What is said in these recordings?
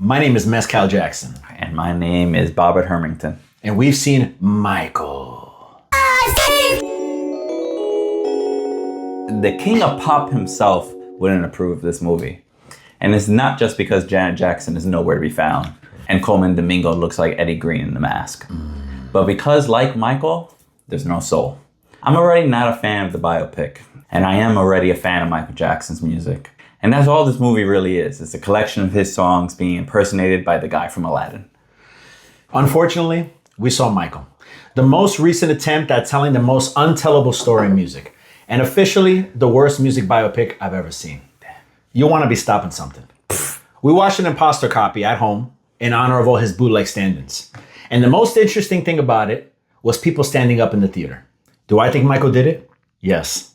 My name is Mescal Jackson. And my name is Bobbert Hermington. And we've seen Michael. The king of pop himself wouldn't approve of this movie. And it's not just because Janet Jackson is nowhere to be found and Coleman Domingo looks like Eddie Green in The Mask. But because, like Michael, there's no soul. I'm already not a fan of the biopic, and I am already a fan of Michael Jackson's music. And that's all this movie really is. It's a collection of his songs being impersonated by the guy from Aladdin. Unfortunately, we saw Michael, the most recent attempt at telling the most untellable story in music, and officially the worst music biopic I've ever seen. You want to be stopping something. We watched an imposter copy at home in honor of all his bootleg stand-ins. And the most interesting thing about it was people standing up in the theater. Do I think Michael did it? Yes.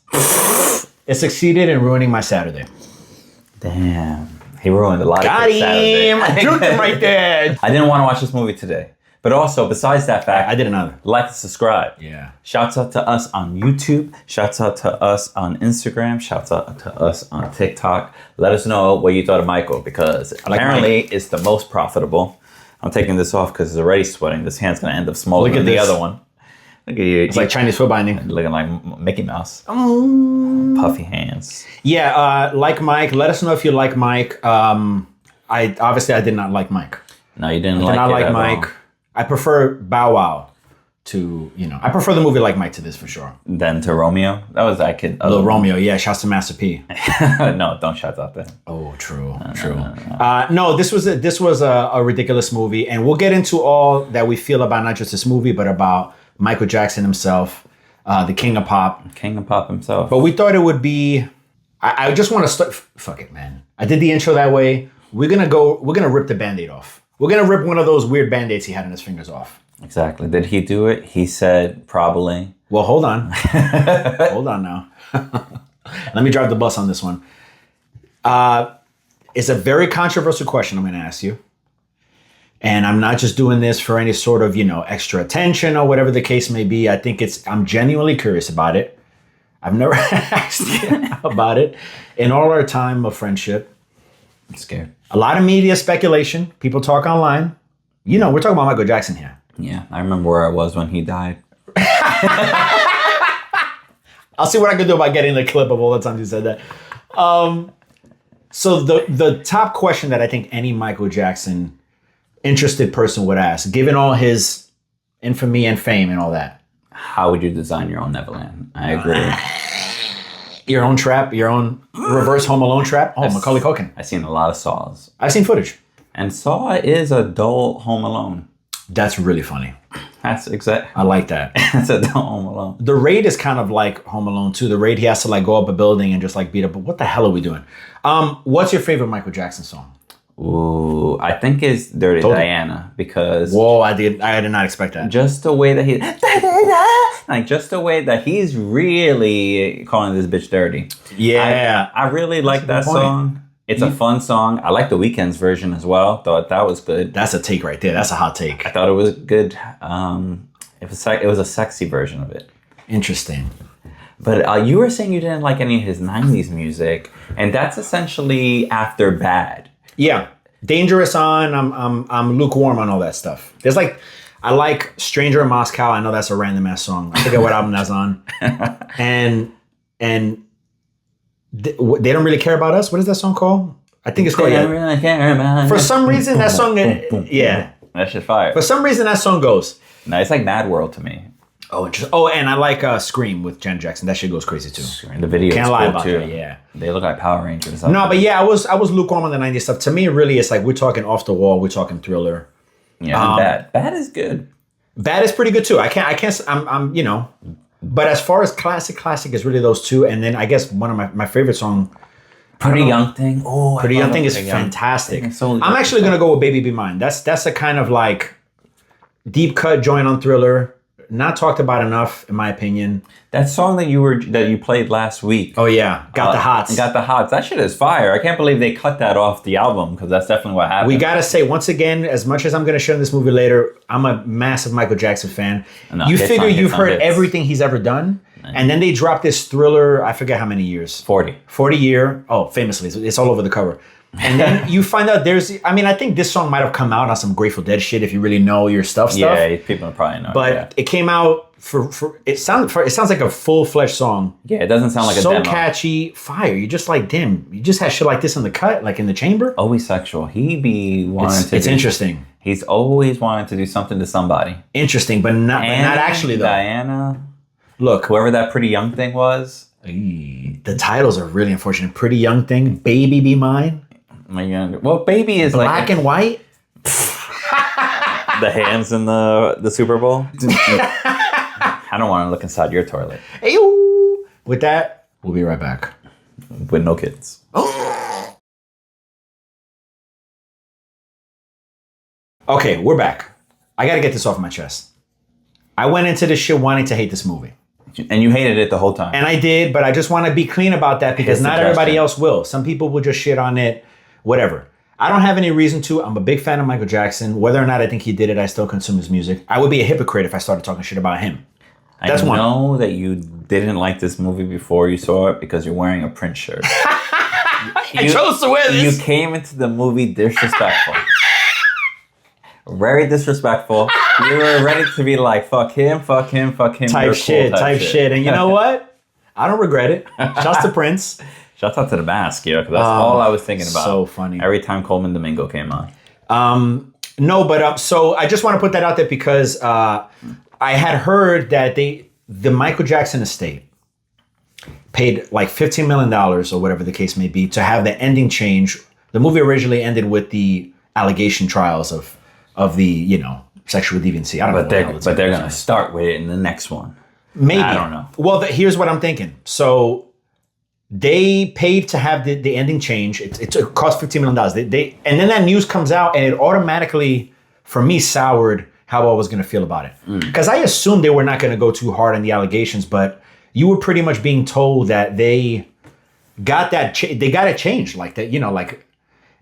It succeeded in ruining my Saturday. Damn. He ruined a lot Got of kids' Saturday. him! I juked him right there! I didn't want to watch this movie today. But also, besides that fact, I didn't either. Like and subscribe. Yeah. Shouts out to us on YouTube. Shouts out to us on Instagram. Shouts out to us on TikTok. Let us know what you thought of Michael, because apparently it's the most profitable. I'm taking this off because it's already sweating. This hand's going to end up smaller than the other one. Look at you. It's like Chinese foot binding. Looking like Mickey Mouse. Puffy hands. Yeah, like Mike. Let us know if you like Mike. I did not like Mike. No, you didn't like it. I did not like Mike. All. I prefer Bow Wow to, I prefer the movie Like Mike to this for sure. Then to Romeo. That was that kid. Little Romeo, yeah. Shouts to Master P. No, don't shout out there. Oh, true. No, this was a ridiculous movie, and we'll get into all that we feel about not just this movie, but about Michael Jackson himself, the king of pop. King of pop himself. But we thought it would be. I just want to start. Fuck it, man. I did the intro that way. We're gonna rip the Band-Aid off. We're gonna rip one of those weird Band-Aids he had on his fingers off. Exactly. Did he do it? He said probably. Well, hold on. Hold on now. Let me drive the bus on this one. It's a very controversial question I'm going to ask you. And I'm not just doing this for any sort of, extra attention or whatever the case may be. I think I'm genuinely curious about it. I've never asked you about it in all our time of friendship. I'm scared. A lot of media speculation. People talk online. We're talking about Michael Jackson here. Yeah, I remember where I was when he died. I'll see what I can do about getting the clip of all the times you said that. So the top question that I think any Michael Jackson interested person would ask, given all his infamy and fame and all that. How would you design your own Neverland? I agree. Your own trap, your own reverse Home Alone trap. Oh, Macaulay Culkin. I've seen a lot of Saws. I've seen footage. And Saw is a dull Home Alone. That's really funny. That's exact. I like that. It's a dull Home Alone. The Raid is kind of like Home Alone too. The Raid, he has to go up a building and just beat up. But what the hell are we doing? What's your favorite Michael Jackson song? Ooh, I think it's Dirty Diana, because... Whoa, I did not expect that. Just the way that he's really calling this bitch dirty. Yeah. I really like that song. It's a fun song. I like the Weeknd's version as well. Thought that was good. That's a take right there. That's a hot take. I thought it was good. It was a sexy version of it. Interesting. But you were saying you didn't like any of his 90s music, and that's essentially after Bad. Yeah. Dangerous on, I'm lukewarm on all that stuff. There's I like Stranger in Moscow. I know that's a random ass song. I forget what album that's on. And they don't really care about us. What is that song called? I think it's called. They don't really care about For some reason, that song. Yeah. That shit fire. For some reason, that song goes. No, it's like Mad World to me. Oh, interesting. Oh, and I like Scream with Janet Jackson. That shit goes crazy too. The video can't lie about too. that. Yeah, they look like Power Rangers. No, but yeah, I was lukewarm on the '90s stuff. To me, really, it's we're talking Off the Wall. We're talking Thriller. Yeah, Bad. Bad is good. Bad is pretty good too. I'm But as far as classic is really those two, and then I guess one of my favorite song. Pretty Young Thing. Oh, Pretty Young Thing is fantastic. I'm actually gonna go with Baby Be Mine. That's a kind of deep cut joint on Thriller. Not talked about enough, in my opinion. That song that you played last week. Oh yeah, Got the Hots. Got the Hots. That shit is fire. I can't believe they cut that off the album, because that's definitely what happened. We gotta say, once again, as much as I'm gonna share this movie later, I'm a massive Michael Jackson fan. No, you figure you've heard everything he's ever done, and then they dropped this Thriller. I forget how many years. 40 year. Oh, famously, it's all over the cover. And then you find out I think this song might have come out on some Grateful Dead shit if you really know your stuff. Yeah, people probably know. But it came out it sounds like a full-fledged song. Yeah, it doesn't sound like a so demo. Catchy, fire. You're just like, damn, you just had shit like this in the cut, like in the chamber. Always sexual. He be wanting to. It's interesting. He's always wanting to do something to somebody. Interesting, but not actually though. Diana. Look, whoever that Pretty Young Thing was. The titles are really unfortunate. Pretty Young Thing, Baby Be Mine. Well, Baby is black and white. The hands in the Super Bowl. I don't want to look inside your toilet. Hey-oo. With that, we'll be right back. With no kids. Okay, we're back. I got to get this off my chest. I went into this shit wanting to hate this movie. And you hated it the whole time. And I did, but I just want to be clean about that because not everybody else will. Some people will just shit on it, whatever. I don't have any reason to. I'm a big fan of Michael Jackson. Whether or not I think he did it, I still consume his music. I would be a hypocrite if I started talking shit about him. That's one. I know that you didn't like this movie before you saw it because you're wearing a Prince shirt. I chose to wear this. You came into the movie disrespectful. Very disrespectful. You were ready to be like, fuck him. Type shit. And you know what? I don't regret it. Shouts to Prince. Shouts out to the mask, because that's all I was thinking about. So funny. Every time Coleman Domingo came on. So I just want to put that out there because I had heard that the Michael Jackson estate paid like $15 million or whatever the case may be to have the ending change. The movie originally ended with the allegation trials of the, sexual deviancy. I don't know. But they're going to start with it in the next one. Maybe. I don't know. Well, here's what I'm thinking. So they paid to have the ending change. It cost $15 million. And then that news comes out and it automatically, for me, soured how I was going to feel about it. Because I assumed they were not going to go too hard on the allegations, but you were pretty much being told that they got that, they got it changed like that,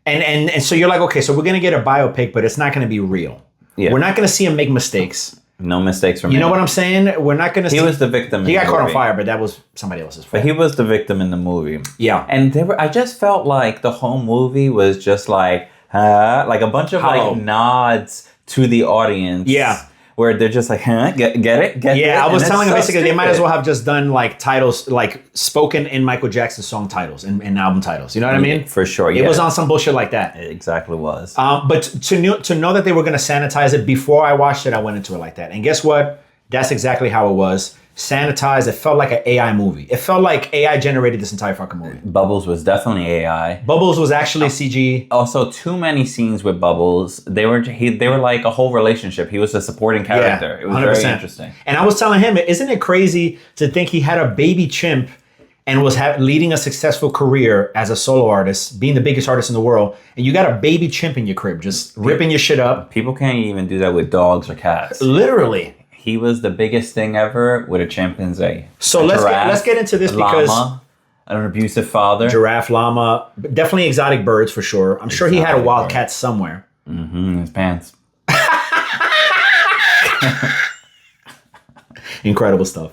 and so you're like, okay, so we're going to get a biopic, but it's not going to be real. Yeah. We're not going to see him make mistakes. No mistakes from him. You know what I'm saying? We're not going to see. He was the victim. He got caught on fire, but that was somebody else's fault. But he was the victim in the movie. Yeah. And I just felt like the whole movie was just like a bunch of like nods to the audience. Yeah. Where they're just like, get it? Yeah, I was telling them basically they might as well have just done like titles, like spoken in Michael Jackson song titles and album titles. You know what I mean? For sure, yeah. It was on some bullshit like that. It exactly was. But to know that they were going to sanitize it before I watched it, I went into it like that. And guess what? That's exactly how it was. Sanitized. It felt like an AI movie. It felt like AI generated this entire fucking movie. Bubbles was definitely AI. Bubbles was actually CG. Also, too many scenes with Bubbles. They were like a whole relationship. He was a supporting character. Yeah, it was 100%. Very interesting. And I was telling him, isn't it crazy to think he had a baby chimp and was leading a successful career as a solo artist, being the biggest artist in the world, and you got a baby chimp in your crib just ripping your shit up? People can't even do that with dogs or cats. Literally. He was the biggest thing ever with a chimpanzee. So let's get into this because llama, an abusive father, giraffe, llama, definitely exotic birds for sure. I'm sure he had a wildcat somewhere. In his pants. Incredible stuff.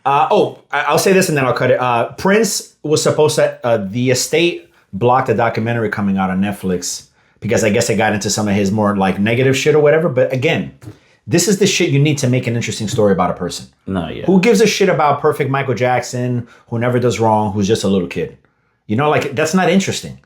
I'll say this and then I'll cut it. Prince was supposed to. The estate blocked a documentary coming out on Netflix because I guess it got into some of his more like negative shit or whatever. But again, this is the shit you need to make an interesting story about a person. No, yeah. Who gives a shit about perfect Michael Jackson, who never does wrong, who's just a little kid? Like that's not interesting.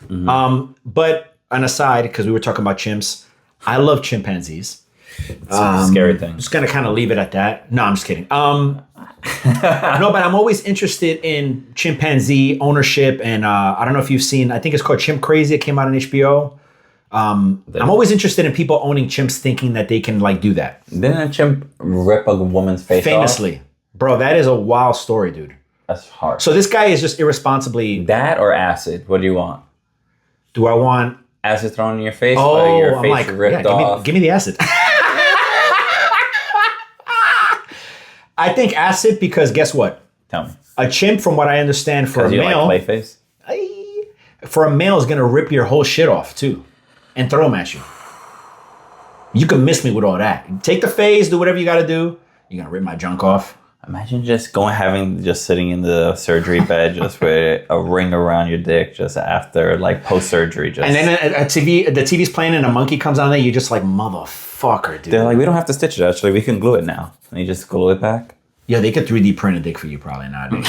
Mm-hmm. But an aside, because we were talking about chimps, I love chimpanzees. It's a scary thing. I'm just gonna kind of leave it at that. No, I'm just kidding. No, but I'm always interested in chimpanzee ownership, and I don't know if you've seen. I think it's called Chimp Crazy. It came out on HBO. I'm always interested in people owning chimps, thinking that they can like do that. Didn't a chimp rip a woman's face famously, bro? That is a wild story, dude. That's hard. So this guy is just irresponsibly. That or acid? What do you want? Do I want acid thrown in your face? Oh, or your face ripped off? Give me the acid. I think acid because guess what? Tell me. A chimp, from what I understand, for a male, like Clayface? For a male, is gonna rip your whole shit off too, and throw them at you. You can miss me with all that. Take the phase, do whatever you gotta do. You're gonna rip my junk off. Imagine just sitting in the surgery bed just with a ring around your dick just after like post surgery. And then the TV's playing and a monkey comes on there. You're just like, motherfucker, dude. They're like, we don't have to stitch it. Actually, we can glue it now. And you just glue it back. Yeah, they could 3D print a dick for you probably nowadays.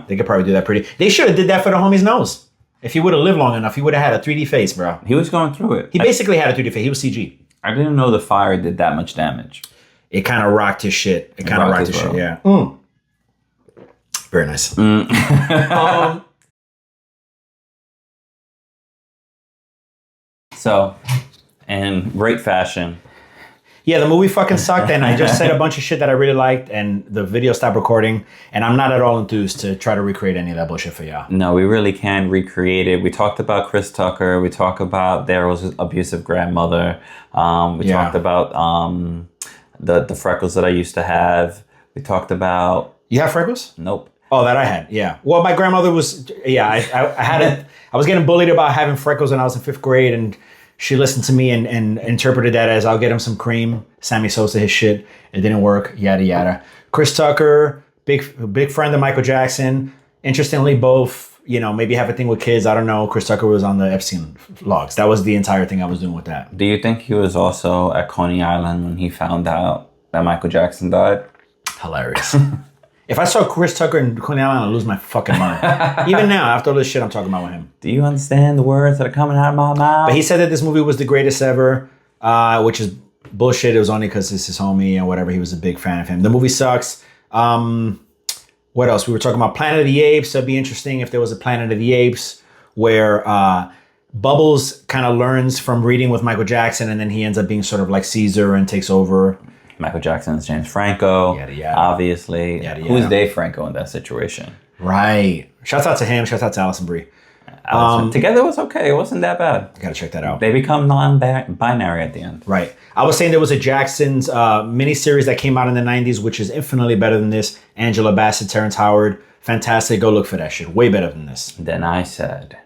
They could probably do that pretty. They should have did that for the homie's nose. If he would have lived long enough, he would have had a 3D face, bro. He was going through it. He basically had a 3D face. He was CG. I didn't know the fire did that much damage. It kind of rocked his shit. It kind of rocked his shit, yeah. Very nice. So, in great fashion. Yeah, the movie fucking sucked, and I just said a bunch of shit that I really liked, and the video stopped recording, and I'm not at all enthused to try to recreate any of that bullshit for y'all. No, we really can recreate it. We talked about Chris Tucker. We talked about Daryl's abusive grandmother. We talked about the freckles that I used to have. We talked about... You have freckles? Nope. Oh, that I had, yeah. Well, my grandmother was... Yeah, I had it. I was getting bullied about having freckles when I was in 5th grade, and she listened to me and interpreted that as I'll get him some cream. Sammy Sosa, his shit. It didn't work. Yada, yada. Chris Tucker, big friend of Michael Jackson. Interestingly, both, maybe have a thing with kids. I don't know. Chris Tucker was on the Epstein logs. That was the entire thing I was doing with that. Do you think he was also at Coney Island when he found out that Michael Jackson died? Hilarious. If I saw Chris Tucker in Coney Island, I'd lose my fucking mind. Even now, after all this shit I'm talking about with him. Do you understand the words that are coming out of my mouth? But he said that this movie was the greatest ever, which is bullshit. It was only because it's his homie and whatever. He was a big fan of him. The movie sucks. What else? We were talking about Planet of the Apes. It'd be interesting if there was a Planet of the Apes where Bubbles kind of learns from reading with Michael Jackson, and then he ends up being sort of like Caesar and takes over. Michael Jackson is James Franco, yada, yada. Obviously. Yada, yada. Who's Dave Franco in that situation? Right. Shouts out to him. Shouts out to Alison Brie. Together was okay. It wasn't that bad. You gotta check that out. They become non-binary at the end. Right. I was saying there was a Jackson's miniseries that came out in the 90s, which is infinitely better than this. Angela Bassett, Terrence Howard. Fantastic. Go look for that shit. Way better than this. Then I said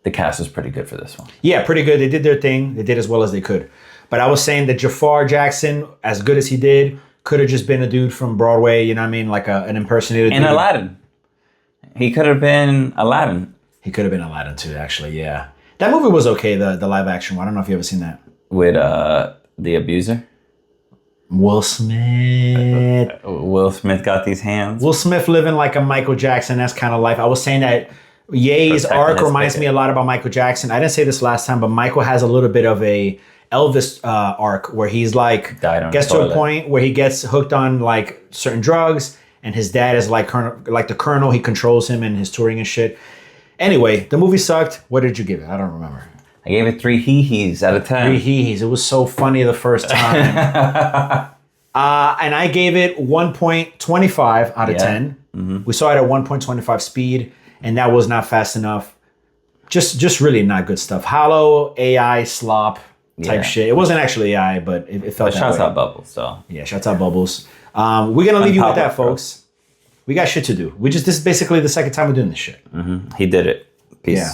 the cast was pretty good for this one. Yeah, pretty good. They did their thing. They did as well as they could. But I was saying that Jafar Jackson, as good as he did, could have just been a dude from Broadway, you know what I mean? Like an impersonator. In Aladdin. He could have been Aladdin. He could have been Aladdin too, actually, yeah. That movie was okay, the live action one. I don't know if you ever seen that. With the abuser? Will Smith. Will Smith got these hands. Will Smith living like a Michael Jackson-esque kind of life. I was saying that Ye's arc reminds me a lot about Michael Jackson. I didn't say this last time, but Michael has a little bit of a Elvis arc where he's like gets to a point where he gets hooked on like certain drugs, and his dad is like the colonel. He controls him and his touring and shit. Anyway, the movie sucked. What did you give it? I don't remember. I gave it 3 hee-hees out of 10. 3 hee-hees. It was so funny the first time. And I gave it 1.25 out of 10. Mm-hmm. We saw it at 1.25 speed, and that was not fast enough. Just really not good stuff. Hollow AI slop type shit. It wasn't actually AI, but it felt that way. Shouts out Bubbles, so. Yeah, shouts out Bubbles. We're going to leave you with that, folks. We got shit to do. This is basically the second time we're doing this shit. Mm-hmm. He did it. Peace. Yeah.